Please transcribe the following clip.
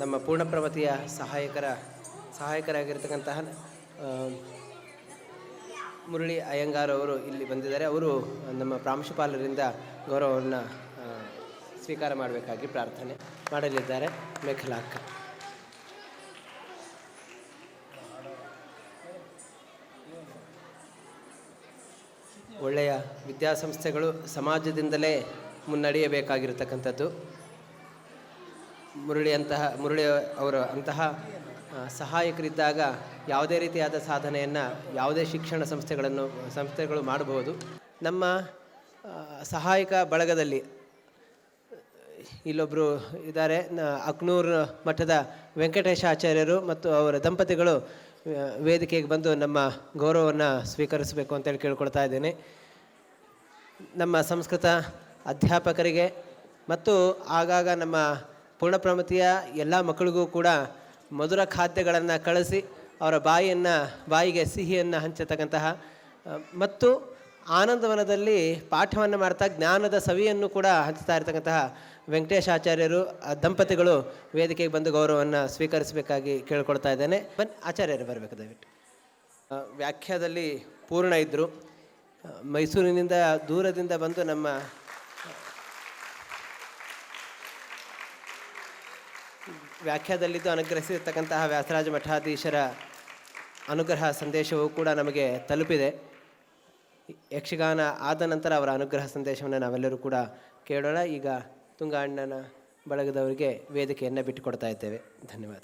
ನಮ್ಮ ಪೂರ್ಣಪ್ರಮತಿಯ ಸಹಾಯಕರಾಗಿರ್ತಕ್ಕಂತಹ ಮುರಳಿ ಅಯ್ಯಂಗಾರ್ ಅವರು ಇಲ್ಲಿ ಬಂದಿದ್ದಾರೆ. ಅವರು ನಮ್ಮ ಪ್ರಾಂಶುಪಾಲರಿಂದ ಗೌರವವನ್ನು ಸ್ವೀಕಾರ ಮಾಡಬೇಕಾಗಿ ಪ್ರಾರ್ಥನೆ ಮಾಡಲಿದ್ದಾರೆ. ಮೇಖಲಾ ಅಕ್ಕ. ಒಳ್ಳೆಯ ವಿದ್ಯಾಸಂಸ್ಥೆಗಳು ಸಮಾಜದಿಂದಲೇ ಮುನ್ನಡೆಯಬೇಕಾಗಿರತಕ್ಕಂಥದ್ದು. ಮುರಳಿ ಅವರ ಅಂತಹ ಸಹಾಯಕರಿದ್ದಾಗ ಯಾವುದೇ ರೀತಿಯಾದ ಸಾಧನೆಯನ್ನು ಯಾವುದೇ ಶಿಕ್ಷಣ ಸಂಸ್ಥೆಗಳು ಮಾಡಬಹುದು. ನಮ್ಮ ಸಹಾಯಕ ಬಳಗದಲ್ಲಿ ಇಲ್ಲೊಬ್ಬರು ಇದ್ದಾರೆ, ಅಕ್ನೂರು ಮಠದ ವೆಂಕಟೇಶಾಚಾರ್ಯರು ಮತ್ತು ಅವರ ದಂಪತಿಗಳು ವೇದಿಕೆಗೆ ಬಂದು ನಮ್ಮ ಗೌರವವನ್ನು ಸ್ವೀಕರಿಸಬೇಕು ಅಂತೇಳಿ ಕೇಳ್ಕೊಳ್ತಾ ಇದ್ದೇನೆ. ನಮ್ಮ ಸಂಸ್ಕೃತ ಅಧ್ಯಾಪಕರಿಗೆ ಮತ್ತು ಆಗಾಗ ನಮ್ಮ ಪೂರ್ಣಪ್ರಮತಿಯ ಎಲ್ಲ ಮಕ್ಕಳಿಗೂ ಕೂಡ ಮಧುರ ಖಾದ್ಯಗಳನ್ನು ಕಳಿಸಿ ಅವರ ಬಾಯಿಗೆ ಸಿಹಿಯನ್ನು ಹಂಚತಕ್ಕಂತಹ ಮತ್ತು ಆನಂದವನದಲ್ಲಿ ಪಾಠವನ್ನು ಮಾಡ್ತಾ ಜ್ಞಾನದ ಸವಿಯನ್ನು ಕೂಡ ಹಂಚ್ತಾ ಇರತಕ್ಕಂತಹ ವೆಂಕಟೇಶಾಚಾರ್ಯರು ದಂಪತಿಗಳು ವೇದಿಕೆಗೆ ಬಂದು ಗೌರವವನ್ನು ಸ್ವೀಕರಿಸಬೇಕಾಗಿ ಕೇಳ್ಕೊಳ್ತಾ ಇದ್ದೇನೆ. ಆಚಾರ್ಯರು ಬರಬೇಕು ದಯವಿಟ್ಟು. ವ್ಯಾಖ್ಯಾದಲ್ಲಿ ಪೂರ್ಣ ಇದ್ದರು, ಮೈಸೂರಿನಿಂದ ದೂರದಿಂದ ಬಂದು ನಮ್ಮ ವ್ಯಾಖ್ಯಾದಲ್ಲಿದ್ದು ಅನುಗ್ರಹಿಸಿರ್ತಕ್ಕಂತಹ ವ್ಯಾಸರಾಜ ಮಠಾಧೀಶರ ಅನುಗ್ರಹ ಸಂದೇಶವು ಕೂಡ ನಮಗೆ ತಲುಪಿದೆ. ಯಕ್ಷಗಾನ ಆದ ನಂತರ ಅವರ ಅನುಗ್ರಹ ಸಂದೇಶವನ್ನು ನಾವೆಲ್ಲರೂ ಕೂಡ ಕೇಳೋಣ. ಈಗ ತುಂಗ ಅಣ್ಣನ ಬಳಗದವರಿಗೆ ವೇದಿಕೆಯನ್ನು ಬಿಟ್ಟುಕೊಡ್ತಾ ಇದ್ದೇವೆ. ಧನ್ಯವಾದ.